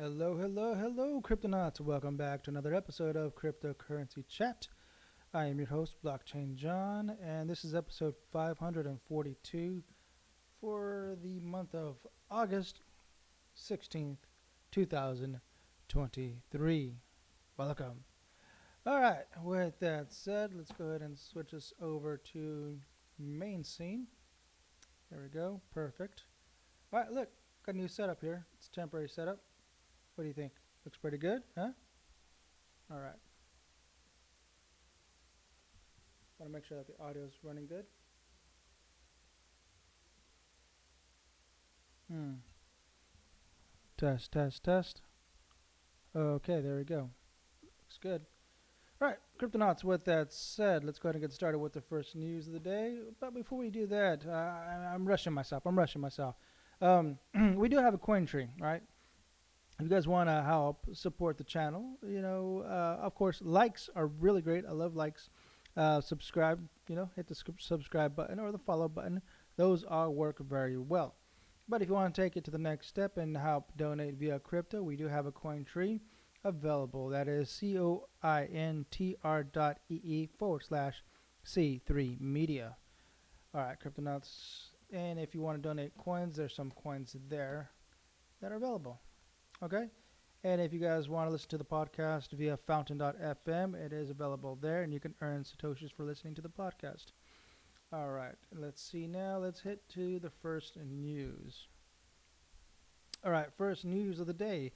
Hello, hello, hello, Cryptonauts. Welcome back to another episode of Cryptocurrency Chat. I am your host, Blockchain John, and this is episode 542 for the month of August 16th, 2023. Welcome. All right, with that said, let's go ahead and switch us over to main scene. There we go. Perfect. All right, look, got a new setup here. It's a temporary setup. What do you think? Looks pretty good, huh? All right. Want to make sure that the audio is running good. Hmm. Test, test, test. Okay, there we go. Looks good. All right, Cryptonauts, with that said, let's go ahead and get started with the first news of the day. But before we do that, I'm rushing myself. We do have a coin tree, right? If you guys want to help support the channel, of course, likes are really great. I love likes. Subscribe, hit the subscribe button or the follow button. Those all work very well. But if you want to take it to the next step and help donate via crypto, we do have a coin tree available. That is cointr.ee/C3 media. All right, Cryptonauts. And if you want to donate coins, there's some coins there that are available. Okay? And if you guys want to listen to the podcast via fountain.fm, it is available there, and you can earn Satoshis for listening to the podcast. All right, let's see now. Let's hit to the first news. All right, first news of the day.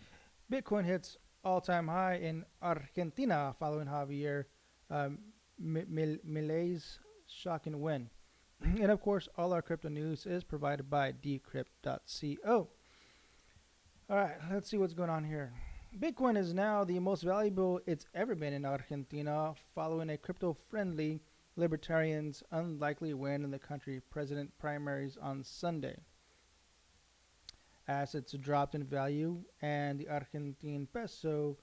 Bitcoin hits all-time high in Argentina following Javier Milei's shocking win. And of course, all our crypto news is provided by decrypt.co. All right, let's see what's going on here. Bitcoin is now the most valuable it's ever been in Argentina following a crypto-friendly libertarians' unlikely win in the country president primaries on Sunday. Assets dropped in value and the Argentine peso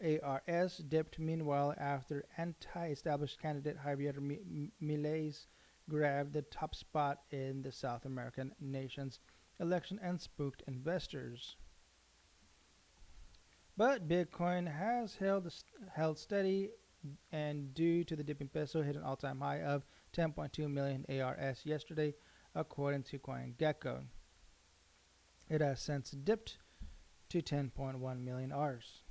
ARS dipped meanwhile after anti-established candidate Javier Milei grabbed the top spot in the South American nation's election and spooked investors. But Bitcoin has held steady, and due to the dipping peso, hit an all-time high of 10.2 million ARS yesterday, according to CoinGecko. It has since dipped to 10.1 million Rs.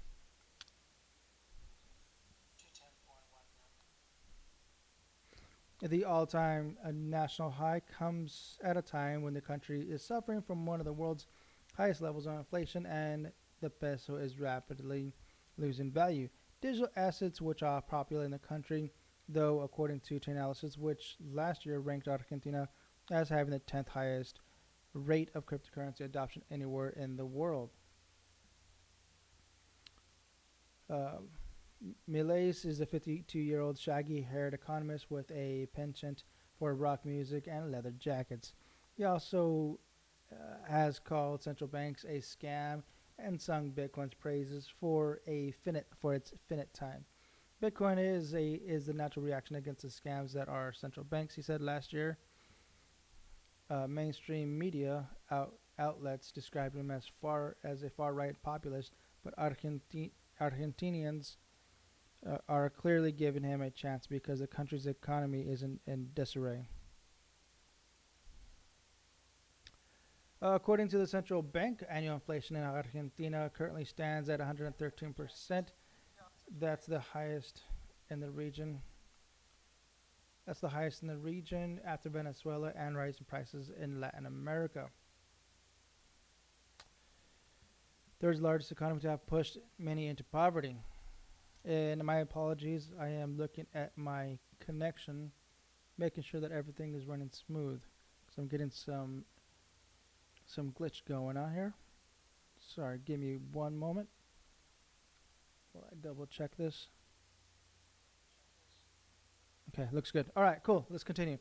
The all-time national high comes at a time when the country is suffering from one of the world's highest levels of inflation and the peso is rapidly losing value. Digital assets, which are popular in the country, though, according to Chainalysis, which last year ranked Argentina as having the 10th highest rate of cryptocurrency adoption anywhere in the world. Milei is a 52-year-old shaggy-haired economist with a penchant for rock music and leather jackets. He also has called central banks a scam and sung Bitcoin's praises for its finite time. Bitcoin is the natural reaction against the scams that are central banks, he said last year. Mainstream media outlets described him as a far-right populist, but Argentinians are clearly giving him a chance because the country's economy is in disarray. According to the central bank, annual inflation in Argentina currently stands at 113%. That's the highest in the region. After Venezuela and rising prices in Latin America. Third largest economy to have pushed many into poverty. And my apologies, I am looking at my connection, making sure that everything is running smooth. So I'm getting some glitch going on here. Sorry, give me one moment while I double check this. Okay, looks good. All right, cool. Let's continue.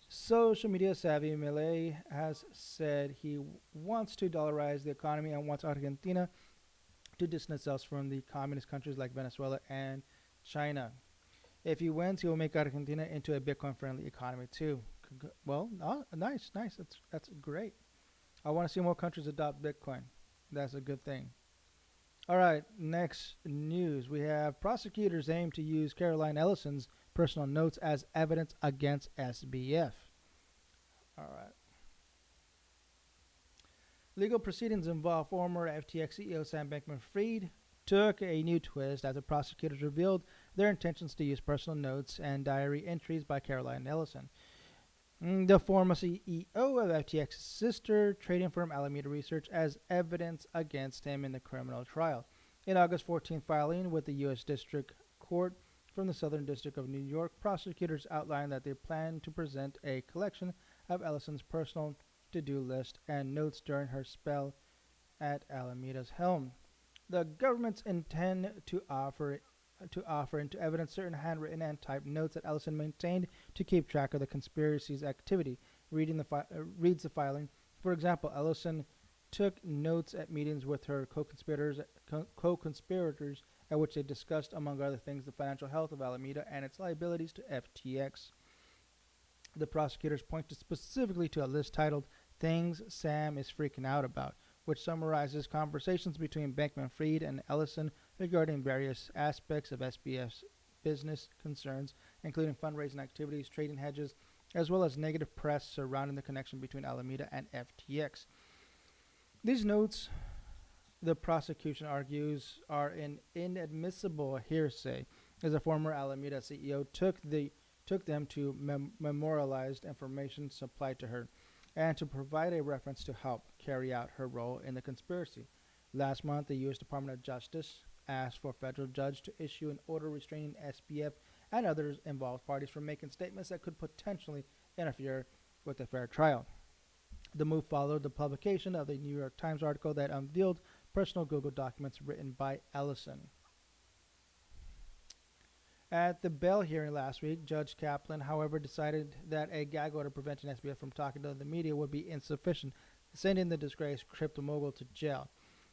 Social media savvy Milei has said he wants to dollarize the economy and wants Argentina to distance itself from the communist countries like Venezuela and China. If he wins, he will make Argentina into a Bitcoin-friendly economy too. Well, nice. That's great. I want to see more countries adopt Bitcoin. That's a good thing. All right, next news. We have prosecutors aim to use Caroline Ellison's personal notes as evidence against SBF. All right. Legal proceedings involve former FTX CEO Sam Bankman-Fried took a new twist as the prosecutors revealed their intentions to use personal notes and diary entries by Caroline Ellison, the former CEO of FTX's sister trading firm Alameda Research, as evidence against him in the criminal trial. In August 14th filing with the U.S. District Court from the Southern District of New York, prosecutors outlined that they plan to present a collection of Ellison's personal to-do list and notes during her spell at Alameda's helm. The government's intend to offer into evidence certain handwritten and typed notes that Ellison maintained to keep track of the conspiracy's activity. Reads the filing. For example, Ellison took notes at meetings with her co-conspirators at which they discussed, among other things, the financial health of Alameda and its liabilities to FTX. The prosecutors pointed specifically to a list titled Things Sam is Freaking Out About, which summarizes conversations between Bankman-Fried and Ellison regarding various aspects of SBF's business concerns, including fundraising activities, trading hedges, as well as negative press surrounding the connection between Alameda and FTX. These notes, the prosecution argues, are an inadmissible hearsay, as a former Alameda CEO took them to memorialize information supplied to her and to provide a reference to help carry out her role in the conspiracy. Last month, the U.S. Department of Justice asked for a federal judge to issue an order restraining SBF and others involved parties from making statements that could potentially interfere with a fair trial. The move followed the publication of the New York Times article that unveiled personal Google documents written by Ellison. At the Bell hearing last week, Judge Kaplan, however, decided that a gag order preventing SBF from talking to the media would be insufficient, sending the disgraced crypto mogul to jail.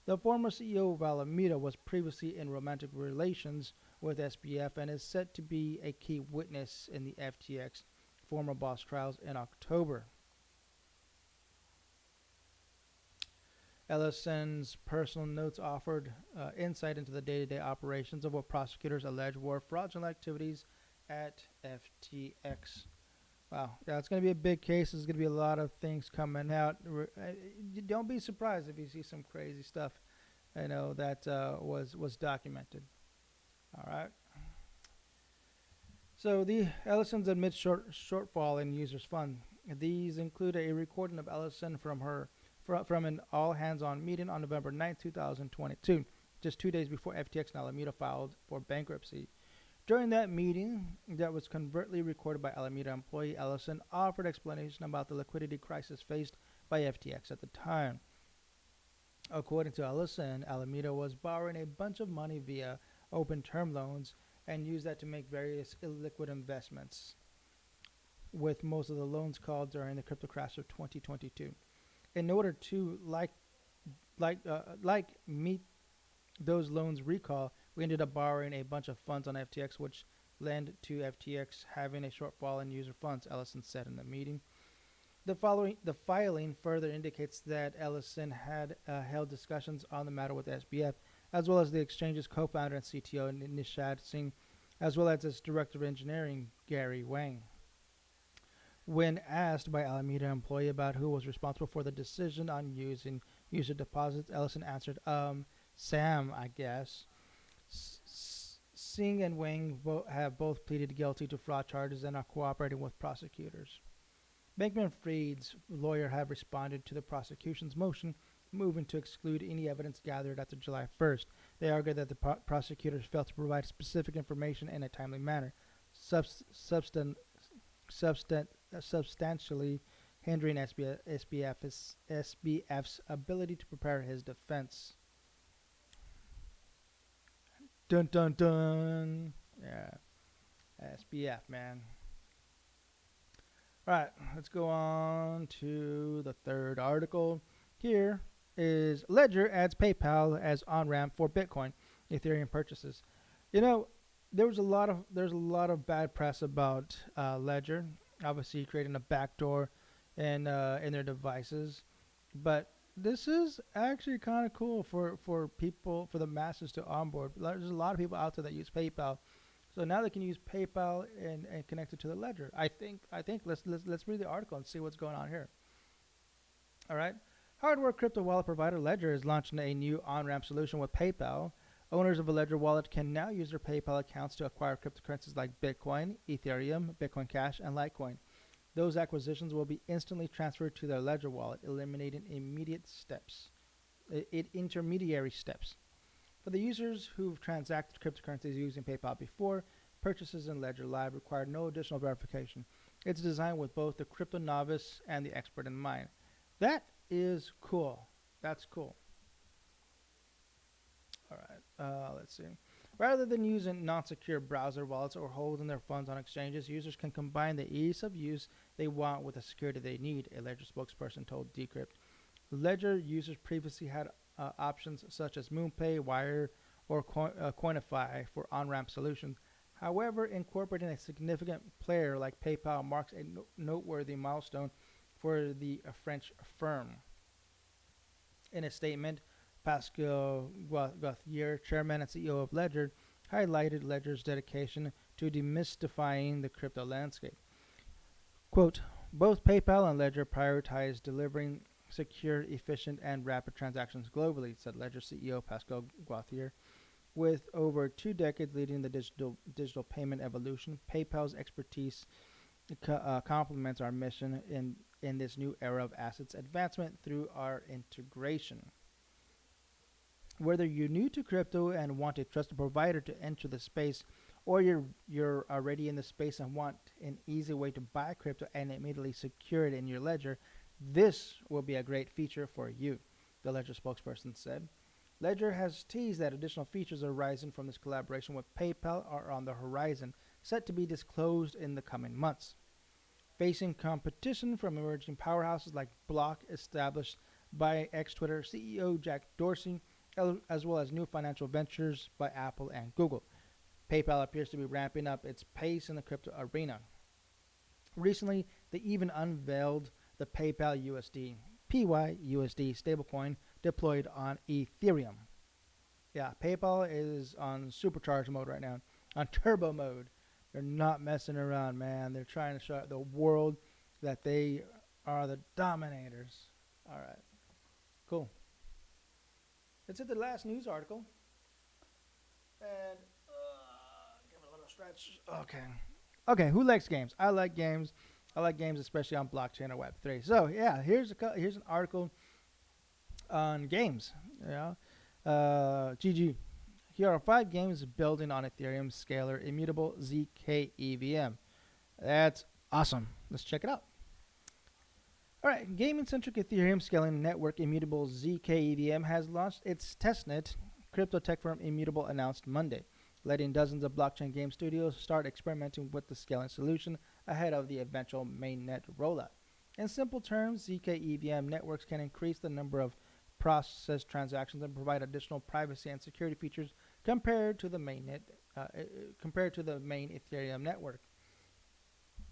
The former CEO of Alameda was previously in romantic relations with SBF and is set to be a key witness in the FTX former boss trials in October. Ellison's personal notes offered insight into the day-to-day operations of what prosecutors allege were fraudulent activities at FTX. Wow, yeah, it's going to be a big case. There's going to be a lot of things coming out. Don't be surprised if you see some crazy stuff, that was documented. All right. So the Ellison's admit shortfall in users' fund. These include a recording of Ellison from an all-hands-on meeting on November 9, 2022, just 2 days before FTX and Alameda filed for bankruptcy. During that meeting, that was covertly recorded by Alameda employee, Ellison offered explanation about the liquidity crisis faced by FTX at the time. According to Ellison, Alameda was borrowing a bunch of money via open term loans and used that to make various illiquid investments, with most of the loans called during the crypto crash of 2022. In order to meet those loans recall, we ended up borrowing a bunch of funds on FTX, which led to FTX having a shortfall in user funds, Ellison said in the meeting. The filing further indicates that Ellison had held discussions on the matter with SBF, as well as the exchange's co-founder and CTO Nishad Singh, as well as its director of engineering Gary Wang. When asked by Alameda employee about who was responsible for the decision on using user deposits, Ellison answered, Sam, I guess. Singh and Wang have both pleaded guilty to fraud charges and are cooperating with prosecutors. Bankman-Fried's lawyer have responded to the prosecution's motion, moving to exclude any evidence gathered after July 1st. They argued that the prosecutors failed to provide specific information in a timely manner, substantially hindering SBF's ability to prepare his defense. Dun dun dun. Yeah. SBF, man. All right, let's go on to the third article. Here is Ledger adds PayPal as on-ramp for Bitcoin Ethereum purchases. There's a lot of bad press about Ledger, obviously creating a backdoor in their devices, but this is actually kind of cool for people, for the masses to onboard. There's a lot of people out there that use PayPal, so now they can use PayPal and connect it to the ledger. I think let's read the article and see what's going on here. All right. Hardware crypto wallet provider Ledger is launching a new on-ramp solution with PayPal. Owners of a Ledger wallet can now use their PayPal accounts to acquire cryptocurrencies like Bitcoin, Ethereum, Bitcoin Cash, and Litecoin. Those acquisitions will be instantly transferred to their Ledger wallet, eliminating intermediary steps. For the users who've transacted cryptocurrencies using PayPal before, purchases in Ledger Live require no additional verification. It's designed with both the crypto novice and the expert in mind. That is cool. That's cool. All right. Let's see. Rather than using non-secure browser wallets or holding their funds on exchanges, users can combine the ease of use they want with the security they need, a Ledger spokesperson told Decrypt. Ledger users previously had options such as MoonPay, Wire, or Coinify for on-ramp solutions. However, incorporating a significant player like PayPal marks a noteworthy milestone for the French firm. In a statement, Pascal Gauthier, chairman and CEO of Ledger, highlighted Ledger's dedication to demystifying the crypto landscape. Quote, both PayPal and Ledger prioritize delivering secure, efficient, and rapid transactions globally, said Ledger CEO Pascal Gauthier. With over 2 decades leading the digital payment evolution, PayPal's expertise complements our mission in this new era of assets advancement through our integration. Whether you're new to crypto and want a trusted provider to enter the space, or you're already in the space and want an easy way to buy crypto and immediately secure it in your ledger, this will be a great feature for you, the Ledger spokesperson said. Ledger has teased that additional features arising from this collaboration with PayPal are on the horizon, set to be disclosed in the coming months. Facing competition from emerging powerhouses like Block, established by ex-Twitter CEO Jack Dorsey, as well as new financial ventures by Apple and Google, PayPal appears to be ramping up its pace in the crypto arena. Recently, they even unveiled the PayPal USD PYUSD stablecoin deployed on Ethereum. Yeah, PayPal is on supercharged mode right now, on turbo mode. They're not messing around, man. They're trying to show the world that they are the dominators. All right, cool. Let's hit the last news article. And give it a little stretch. Okay. Okay, who likes games? I like games. I like games, especially on blockchain or Web3. So, yeah, here's an article on games. Yeah. GG. Here are 5 games building on Ethereum scalar immutable Zkevm. That's awesome. Let's check it out. All right, gaming-centric Ethereum scaling network immutable Zkevm has launched its testnet. Crypto tech firm Immutable announced Monday, letting dozens of blockchain game studios start experimenting with the scaling solution ahead of the eventual mainnet rollout. In simple terms, Zkevm networks can increase the number of processed transactions and provide additional privacy and security features compared to the main Ethereum network.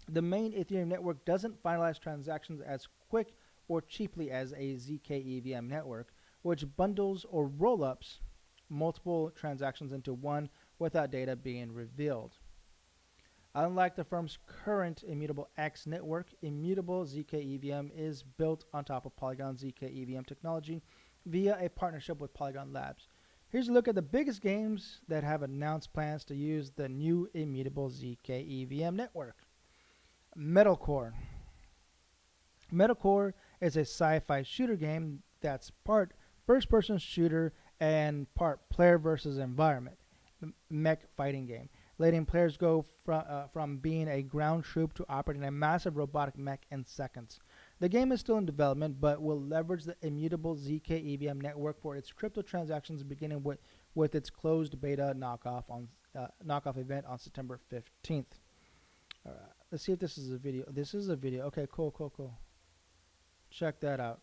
The main Ethereum network doesn't finalize transactions as quick or cheaply as a Zkevm network, which bundles or roll-ups multiple transactions into one without data being revealed. Unlike the firm's current Immutable X network, Immutable Zkevm is built on top of Polygon Zkevm technology via a partnership with Polygon Labs. Here's a look at the biggest games that have announced plans to use the new Immutable Zkevm network. Metalcore. Metalcore is a sci-fi shooter game that's part first-person shooter and part player versus environment mech fighting game, letting players go from being a ground troop to operating a massive robotic mech in seconds. The game is still in development, but will leverage the immutable Zkevm network for its crypto transactions, beginning with its closed beta knockoff event on September 15th. All right, let's see if this is a video. This is a video. Okay, cool. Check that out.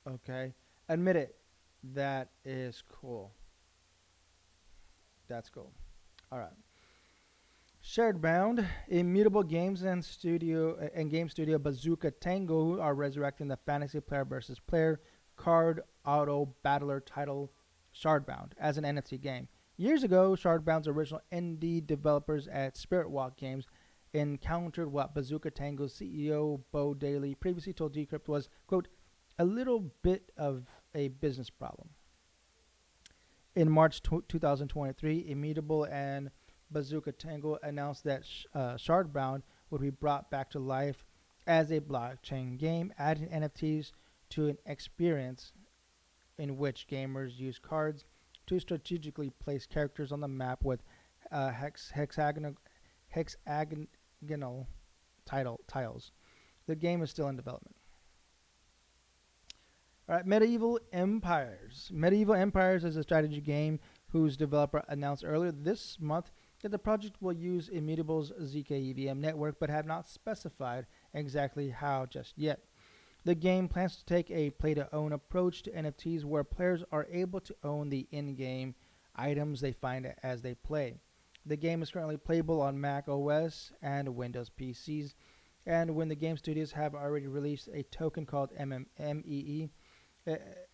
Okay, admit it. That is cool. That's cool. All right. Sharedbound, Immutable Games and game studio Bazooka Tango are resurrecting the fantasy player versus player card auto battler title Shardbound as an NFT game. Years ago, Shardbound's original indie developers at Spirit Walk Games encountered what Bazooka Tango's CEO Bo Daly previously told Decrypt was, quote, a little bit of a business problem. In March 2023, Immutable and Bazooka Tango announced that Shardbound would be brought back to life as a blockchain game, adding NFTs to an experience in which gamers use cards to strategically place characters on the map with hexagonal tiles. The game is still in development. All right, Medieval Empires. Medieval Empires is a strategy game whose developer announced earlier this month that the project will use Immutable's Zkevm network, but have not specified exactly how just yet. The game plans to take a play-to-own approach to NFTs where players are able to own the in-game items they find as they play. The game is currently playable on Mac OS and Windows PCs, and when the game studios have already released a token called MEE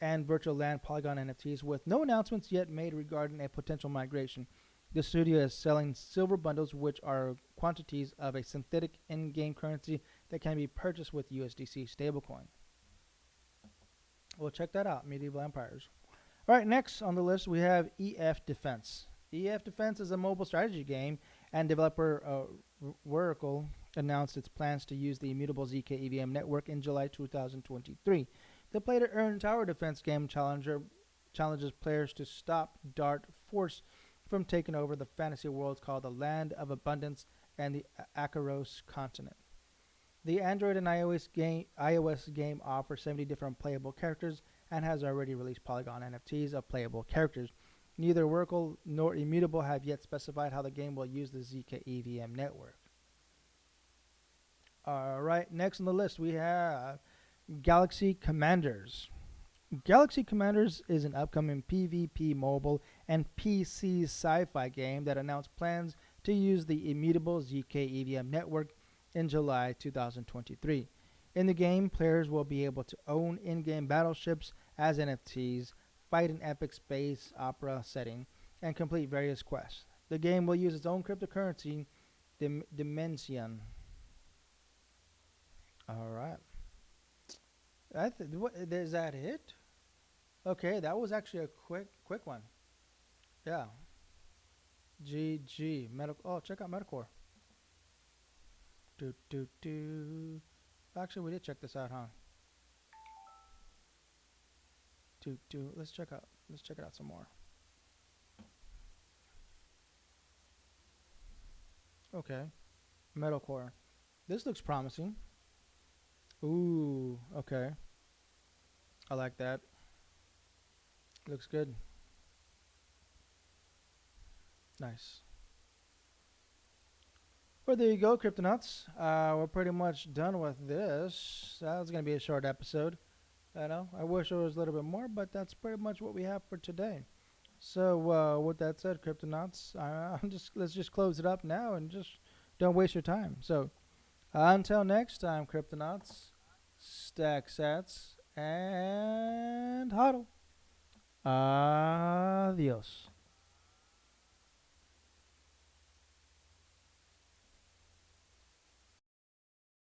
and Virtual Land Polygon NFTs with no announcements yet made regarding a potential migration. The studio is selling silver bundles, which are quantities of a synthetic in-game currency that can be purchased with USDC stablecoin. We'll check that out, Medieval Empires. All right, next on the list we have EF Defense. EF Defense is a mobile strategy game, and developer Oracle announced its plans to use the immutable Zkevm network in July 2023. The play-to-earn tower defense game challenges players to stop Dark Force from taking over the fantasy worlds called the Land of Abundance and the Akaros continent. The Android and iOS game offers 70 different playable characters and has already released Polygon NFTs of playable characters. Neither Oracle nor Immutable have yet specified how the game will use the Zkevm network. All right, next on the list we have Galaxy Commanders. Galaxy Commanders is an upcoming PvP mobile and PC sci-fi game that announced plans to use the immutable Zkevm network in July 2023. In the game, players will be able to own in-game battleships as NFTs, fight an epic space opera setting, and complete various quests. The game will use its own cryptocurrency, Dimension. All right. Is that it? Okay, that was actually a quick one. Yeah. GG. Oh, check out Metacore. Actually, we did check this out, huh? Let's check it out some more. Okay. Metalcore. This looks promising. Ooh, okay. I like that. Looks good. Nice. Well, there you go, Cryptonauts. We're pretty much done with this. That was going to be a short episode. I know. I wish there was a little bit more, but that's pretty much what we have for today. So, with that said, Cryptonauts, let's just close it up now and just don't waste your time. So, until next time, Cryptonauts, stack sats and huddle. Adios.